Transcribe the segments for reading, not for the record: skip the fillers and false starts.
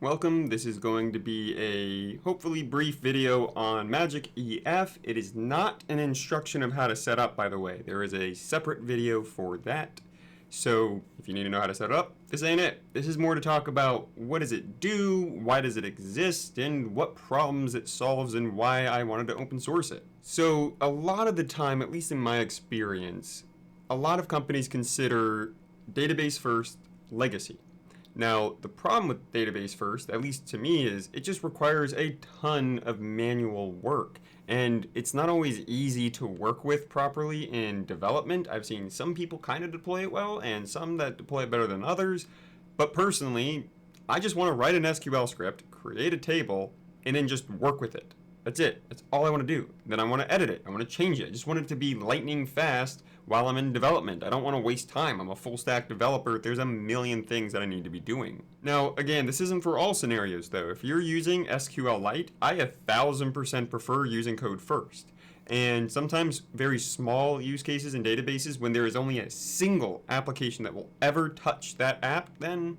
Welcome. This is going to be a hopefully brief video on MagicEF. It is not an instruction of how to set up, by the way. There is a separate video for that. So if you need to know how to set it up, this ain't it. This is more to talk about what does it do, why does it exist, and what problems it solves, and why I wanted to open source it. So a lot of the time, at least in my experience, a lot of companies consider database first legacy. Now, the problem with database first, at least to me, is it just requires a ton of manual work. And it's not always easy to work with properly in development. I've seen some people kind of deploy it well and some that deploy it better than others. But personally, I just want to write an SQL script, create a table, and then just work with it. That's it. That's all I want to do. Then I want to edit it. I want to change it. I just want it to be lightning fast while I'm in development. I don't want to waste time. I'm a full stack developer. There's a million things that I need to be doing. Now, again, this isn't for all scenarios though. If you're using SQLite, I 1000% prefer using code first. And sometimes very small use cases in databases, when there is only a single application that will ever touch that app, then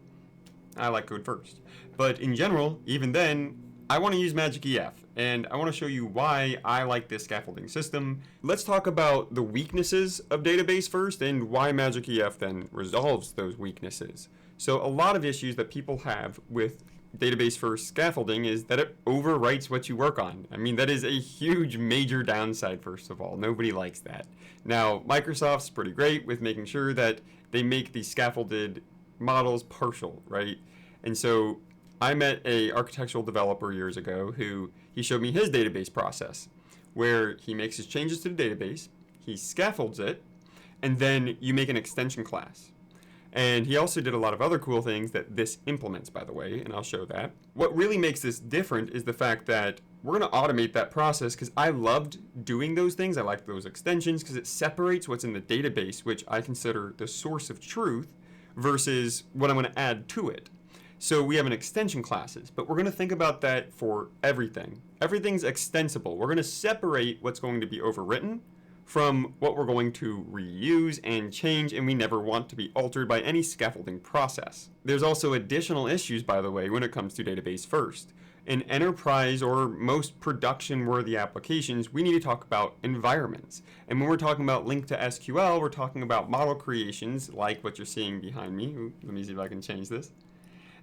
I like code first. But in general, even then, I want to use MagicEF, and I want to show you why I like this scaffolding system. Let's talk about the weaknesses of database first and why MagicEF then resolves those weaknesses. So a lot of issues that people have with database first scaffolding is that it overwrites what you work on. I mean, that is a huge major downside, first of all. Nobody likes that. Now, Microsoft's pretty great with making sure that they make these scaffolded models partial, right? And so I met a architectural developer years ago who he showed me his database process where he makes his changes to the database, he scaffolds it, and then you make an extension class. And he also did a lot of other cool things that this implements, by the way, and I'll show that. What really makes this different is the fact that we're going to automate that process because I loved doing those things. I like those extensions because it separates what's in the database, which I consider the source of truth, versus what I'm going to add to it. So we have an extension classes, but we're going to think about that for everything. Everything's extensible. We're going to separate what's going to be overwritten from what we're going to reuse and change, and we never want to be altered by any scaffolding process. There's also additional issues, by the way, when it comes to database first. In enterprise or most production-worthy applications, we need to talk about environments. And when we're talking about link to SQL, we're talking about model creations like what you're seeing behind me. Let me see if I can change this.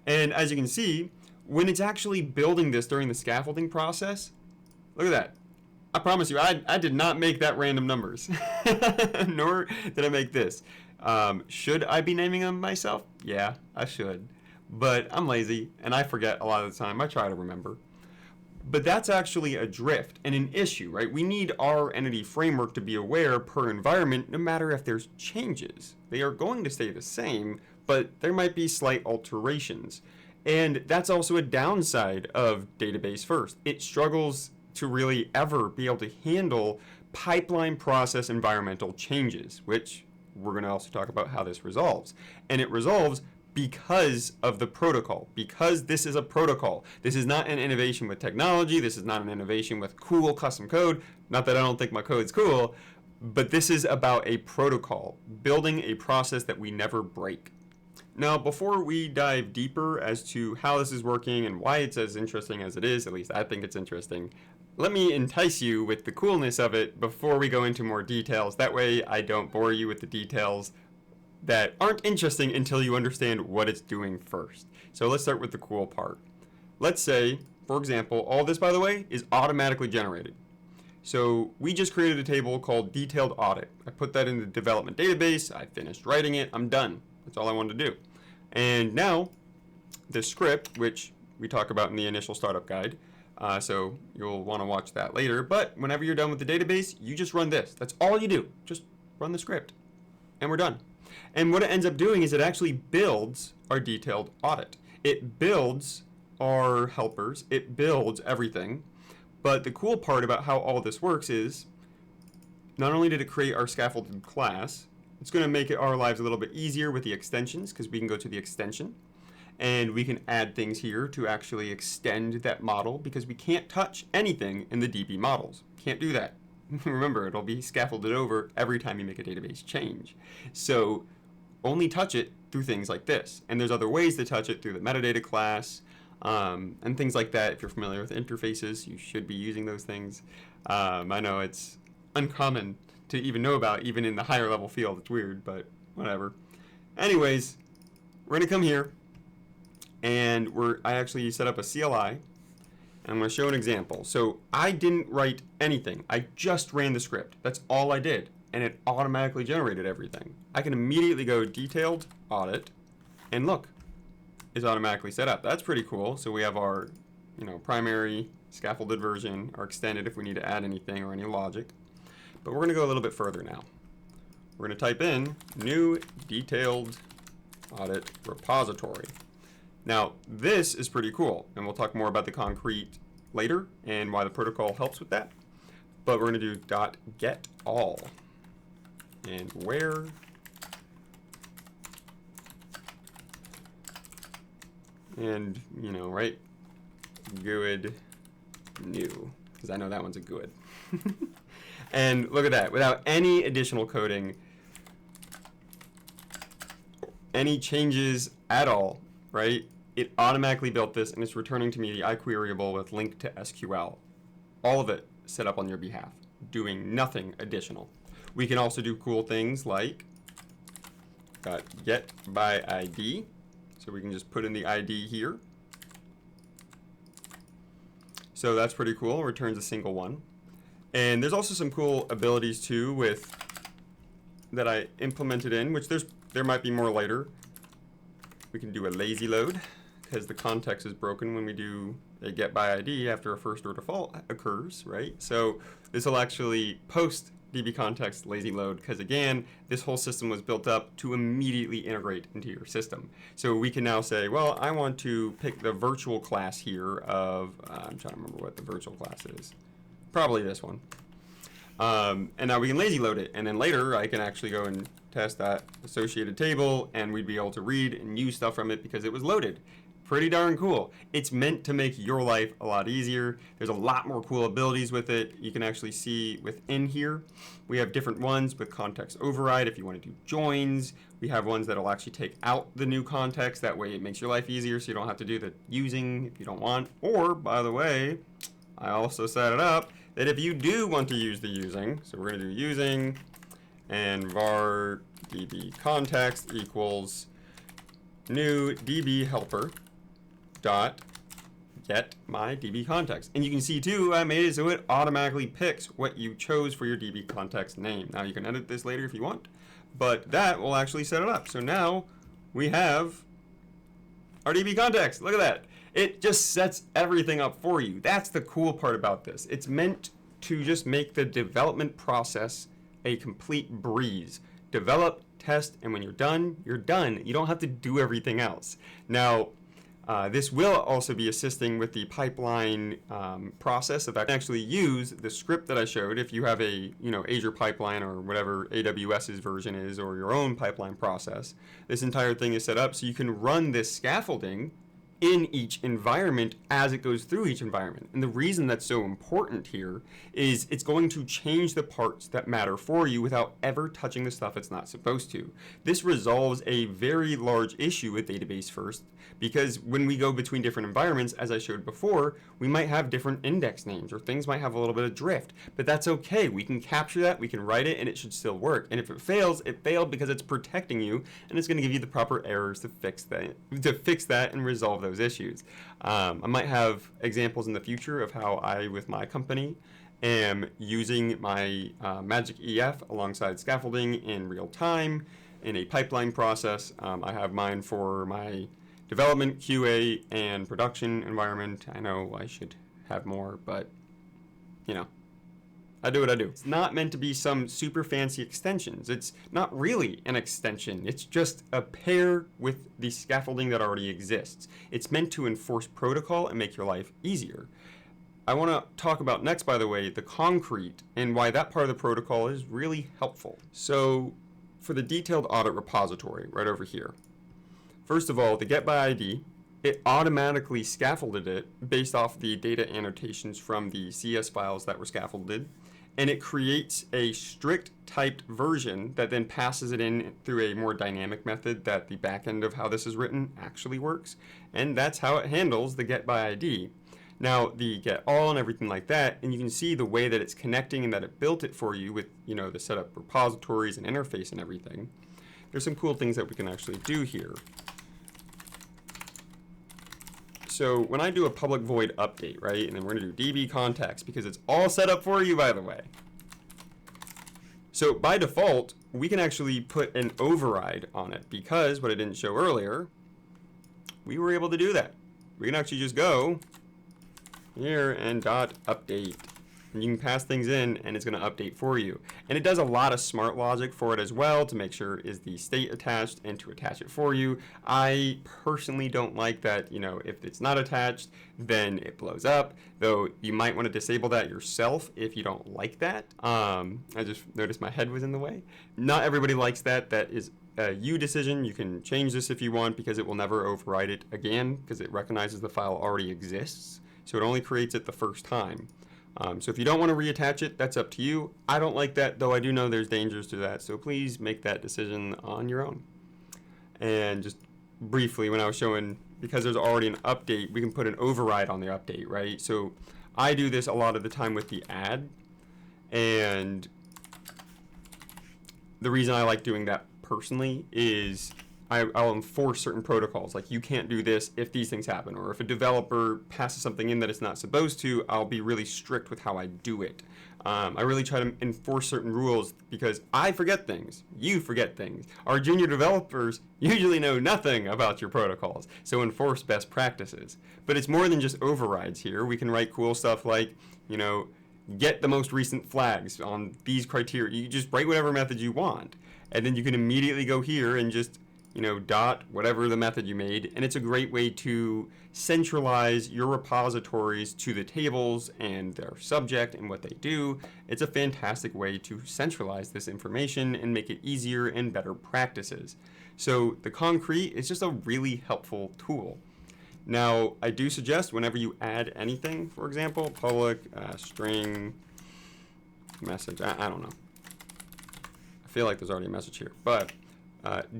And as you can see, when it's actually building this during the scaffolding process, look at that. I promise you, I did not make that random numbers, nor did I make this. Should I be naming them myself? Yeah, I should. But I'm lazy, and I forget a lot of the time. I try to remember. But that's actually a drift and an issue, right? We need our entity framework to be aware per environment, no matter if there's changes. They are going to stay the same, but there might be slight alterations. And that's also a downside of database first. It struggles to really ever be able to handle pipeline process environmental changes, which we're going to also talk about how this resolves. And it resolves because of the protocol, because this is a protocol. This is not an innovation with technology. This is not an innovation with cool custom code. Not that I don't think my code's cool, but this is about a protocol, building a process that we never break. Now, before we dive deeper as to how this is working and why it's as interesting as it is, at least I think it's interesting, let me entice you with the coolness of it before we go into more details. That way I don't bore you with the details that aren't interesting until you understand what it's doing first. So let's start with the cool part. Let's say, for example, all this, by the way, is automatically generated. So we just created a table called detailed audit. I put that in the development database. I finished writing it. I'm done. That's all I wanted to do. And now the script, which we talk about in the initial startup guide, so you'll want to watch that later. But whenever you're done with the database, you just run this. That's all you do. Just run the script. And we're done. And what it ends up doing is it actually builds our detailed audit. It builds our helpers. It builds everything. But the cool part about how all this works is not only did it create our scaffolded class, it's going to make our lives a little bit easier with the extensions because we can go to the extension and we can add things here to actually extend that model because we can't touch anything in the DB models. Can't do that. Remember, it'll be scaffolded over every time you make a database change. So only touch it through things like this. And there's other ways to touch it through the metadata class. and things like that. If you're familiar with interfaces, you should be using those things. I know it's uncommon to even know about, even in the higher level field. It's weird, but whatever. Anyways, we're gonna come here, and I actually set up a CLI. I'm going to show an example. So I didn't write anything. I just ran the script. That's all I did. And it automatically generated everything. I can immediately go detailed audit, and look, it's automatically set up. That's pretty cool. So we have our, primary scaffolded version, our extended if we need to add anything or any logic. But we're going to go a little bit further now. We're going to type in new detailed audit repository. Now, this is pretty cool, and we'll talk more about the concrete later and why the protocol helps with that. But we're going to do .getAll and where and, right, good new, because I know that one's a good. And look at that, without any additional coding, any changes at all, right? It automatically built this, and it's returning to me the iQueryable with link to SQL. All of it set up on your behalf, doing nothing additional. We can also do cool things like .get by ID. So we can just put in the ID here. So that's pretty cool. It returns a single one. And there's also some cool abilities too that I implemented in, which there might be more later. We can do a lazy load, because the context is broken when we do a get by ID after a first or default occurs, right? So this will actually post DB context lazy load, because again, this whole system was built up to immediately integrate into your system. So we can now say, well, I want to pick the virtual class here of, I'm trying to remember what the virtual class is. Probably this one. And now we can lazy load it, and then later I can actually go and test that associated table, and we'd be able to read and use stuff from it because it was loaded. Pretty darn cool. It's meant to make your life a lot easier. There's a lot more cool abilities with it. You can actually see within here, we have different ones with context override if you want to do joins. We have ones that will actually take out the new context. That way it makes your life easier so you don't have to do the using if you don't want. Or, by the way, I also set it up that if you do want to use the using, so we're going to do using and var db context equals new db helper dot get my db context. And you can see too, I made it so it automatically picks what you chose for your db context name. Now you can edit this later if you want, but that will actually set it up. So now we have our db context. Look at that. It just sets everything up for you. That's the cool part about this. It's meant to just make the development process a complete breeze. Develop, test, and when you're done, you're done. You don't have to do everything else. Now, this will also be assisting with the pipeline process. If I can actually use the script that I showed, if you have a Azure pipeline or whatever AWS's version is, or your own pipeline process, this entire thing is set up so you can run this scaffolding in each environment as it goes through each environment. And the reason that's so important here is it's going to change the parts that matter for you without ever touching the stuff it's not supposed to. This resolves a very large issue with database first, because when we go between different environments, as I showed before, we might have different index names or things might have a little bit of drift, but that's okay. We can capture that, we can write it, and it should still work. And if it fails, it failed because it's protecting you, and it's going to give you the proper errors to fix that and resolve those issues. I might have examples in the future of how I, with my company, am using my MagicEF alongside scaffolding in real time in a pipeline process. I have mine for my development, QA, and production environment. I know I should have more, but I do what I do. It's not meant to be some super fancy extensions. It's not really an extension. It's just a pair with the scaffolding that already exists. It's meant to enforce protocol and make your life easier. I want to talk about next, by the way, the concrete and why that part of the protocol is really helpful. So for the detailed audit repository right over here, first of all, the get by ID, it automatically scaffolded it based off the data annotations from the CS files that were scaffolded. and it creates a strict typed version that then passes it in through a more dynamic method that the back end of how this is written actually works. And that's how it handles the get by ID. Now, the get all and everything like that, and you can see the way that it's connecting and that it built it for you with, the setup repositories and interface and everything. There's some cool things that we can actually do here. So when I do a public void update, right, and then we're going to do DB context because it's all set up for you, by the way. So by default, we can actually put an override on it because what I didn't show earlier, we were able to do that. We can actually just go here and .update. And you can pass things in and it's going to update for you. And it does a lot of smart logic for it as well to make sure is the state attached and to attach it for you. I personally don't like that, if it's not attached, then it blows up, though you might want to disable that yourself if you don't like that. I just noticed my head was in the way. Not everybody likes that. That is a you decision. You can change this if you want because it will never override it again because it recognizes the file already exists. So it only creates it the first time. So if you don't want to reattach it, that's up to you. I don't like that, though I do know there's dangers to that. So please make that decision on your own. And just briefly, when I was showing, because there's already an update, we can put an override on the update, right? So I do this a lot of the time with the add. And the reason I like doing that personally is I'll enforce certain protocols, like you can't do this if these things happen, or if a developer passes something in that it's not supposed to, I'll be really strict with how I do it. I really try to enforce certain rules because I forget things, you forget things. Our junior developers usually know nothing about your protocols, so enforce best practices. But it's more than just overrides here. We can write cool stuff like, get the most recent flags on these criteria. You just write whatever method you want, and then you can immediately go here and just dot whatever the method you made, and it's a great way to centralize your repositories to the tables and their subject and what they do. It's a fantastic way to centralize this information and make it easier and better practices. So the concrete is just a really helpful tool. Now, I do suggest whenever you add anything, for example, public string message, I don't know. I feel like there's already a message here, but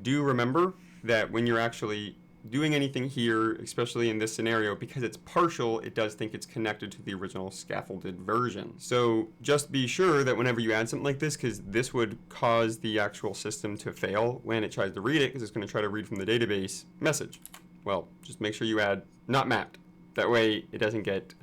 do remember that when you're actually doing anything here, especially in this scenario, because it's partial, it does think it's connected to the original scaffolded version. So just be sure that whenever you add something like this, because this would cause the actual system to fail when it tries to read it, because it's going to try to read from the database message. Well, just make sure you add not mapped. That way it doesn't get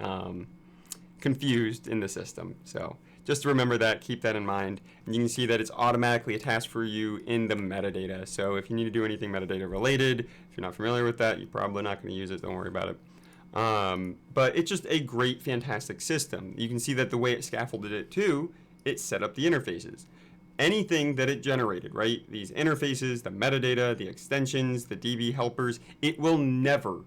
confused in the system. So just to remember that, keep that in mind. And you can see that it's automatically attached for you in the metadata. So if you need to do anything metadata related, if you're not familiar with that, you're probably not going to use it. Don't worry about it. But it's just a great, fantastic system. You can see that the way it scaffolded it too, it set up the interfaces. Anything that it generated, right? These interfaces, the metadata, the extensions, the DB helpers, it will never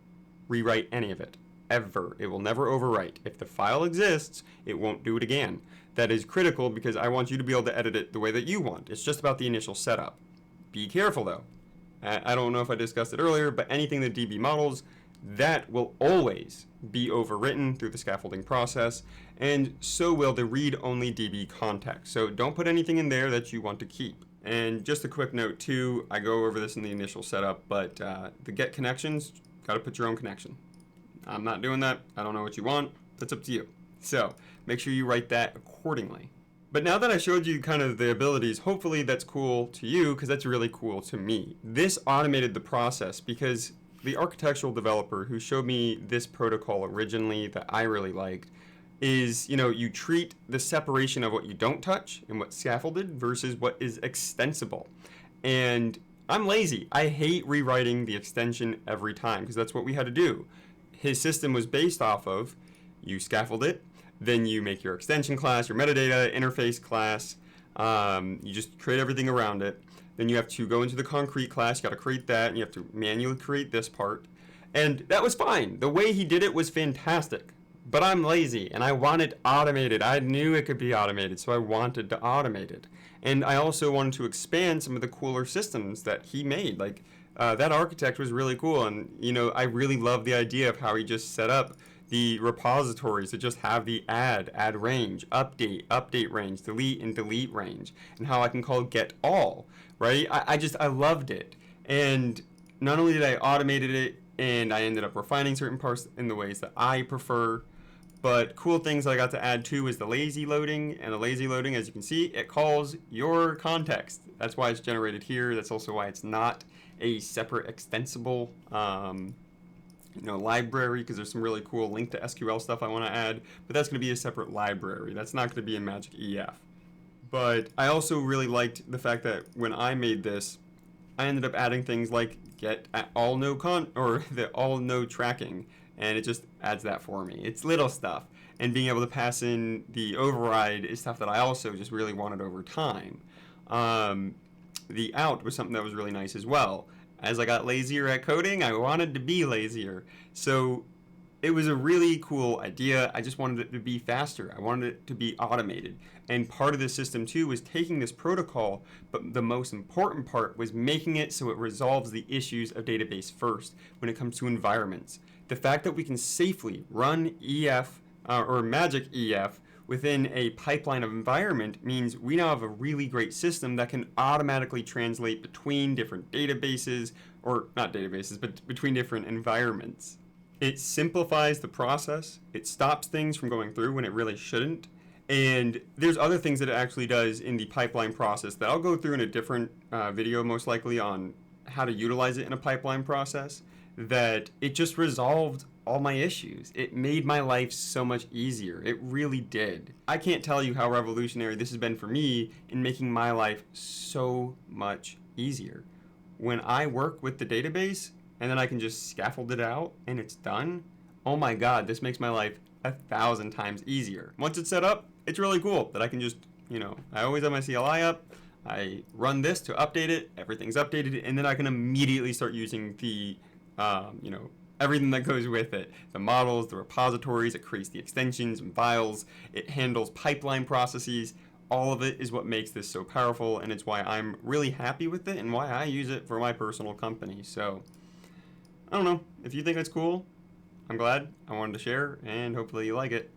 rewrite any of it. Ever. It will never overwrite. If the file exists, it won't do it again. That is critical because I want you to be able to edit it the way that you want. It's just about the initial setup. Be careful though. I don't know if I discussed it earlier, but anything that DB models, that will always be overwritten through the scaffolding process, and so will the read-only DB context. So don't put anything in there that you want to keep. And just a quick note too, I go over this in the initial setup, but the get connections, got to put your own connection. I'm not doing that. I don't know what you want. That's up to you. So make sure you write that accordingly. But now that I showed you kind of the abilities, hopefully that's cool to you because that's really cool to me. This automated the process because the architectural developer who showed me this protocol originally that I really liked is, you treat the separation of what you don't touch and what's scaffolded versus what is extensible. And I'm lazy. I hate rewriting the extension every time because that's what we had to do. His system was based off of you scaffold it, then you make your extension class, your metadata, interface class, you just create everything around it. Then you have to go into the concrete class, you got to create that, and you have to manually create this part. And that was fine. The way he did it was fantastic. But I'm lazy, and I want it automated. I knew it could be automated, so I wanted to automate it. And I also wanted to expand some of the cooler systems that he made. Like, that architect was really cool, and, I really love the idea of how he just set up the repositories that just have the add range, update range, delete and delete range, and how I can call get all, right? I loved it. And not only did I automated it and I ended up refining certain parts in the ways that I prefer, but cool things I got to add too is the lazy loading, and the lazy loading, as you can see, it calls your context. That's why it's generated here. That's also why it's not a separate extensible library, because there's some really cool link to SQL stuff I want to add, but that's going to be a separate library. That's not going to be in MagicEF. But I also really liked the fact that when I made this, I ended up adding things like get all no or the all no tracking, and it just adds that for me. It's little stuff, and being able to pass in the override is stuff that I also just really wanted over time. The out was something that was really nice as well. As I got lazier at coding, I wanted to be lazier. So it was a really cool idea. I just wanted it to be faster. I wanted it to be automated. And part of the system too was taking this protocol, but the most important part was making it so it resolves the issues of database first when it comes to environments. The fact that we can safely run EF or MagicEF within a pipeline of environment means we now have a really great system that can automatically translate between different databases, or not databases, but between different environments. It simplifies the process. It stops things from going through when it really shouldn't. And there's other things that it actually does in the pipeline process that I'll go through in a different video, most likely, on how to utilize it in a pipeline process, that it just resolved all my issues. It made my life so much easier. It really did. I can't tell you how revolutionary this has been for me in making my life so much easier. When I work with the database and then I can just scaffold it out and it's done, oh my god, this makes my life 1,000 times easier. Once it's set up, it's really cool that I can just, I always have my CLI up, I run this to update it, everything's updated, and then I can immediately start using the, everything that goes with it. The models, the repositories, it creates the extensions and files, it handles pipeline processes. All of it is what makes this so powerful, and it's why I'm really happy with it and why I use it for my personal company. So, I don't know. If you think it's cool, I'm glad. I wanted to share, and hopefully you like it.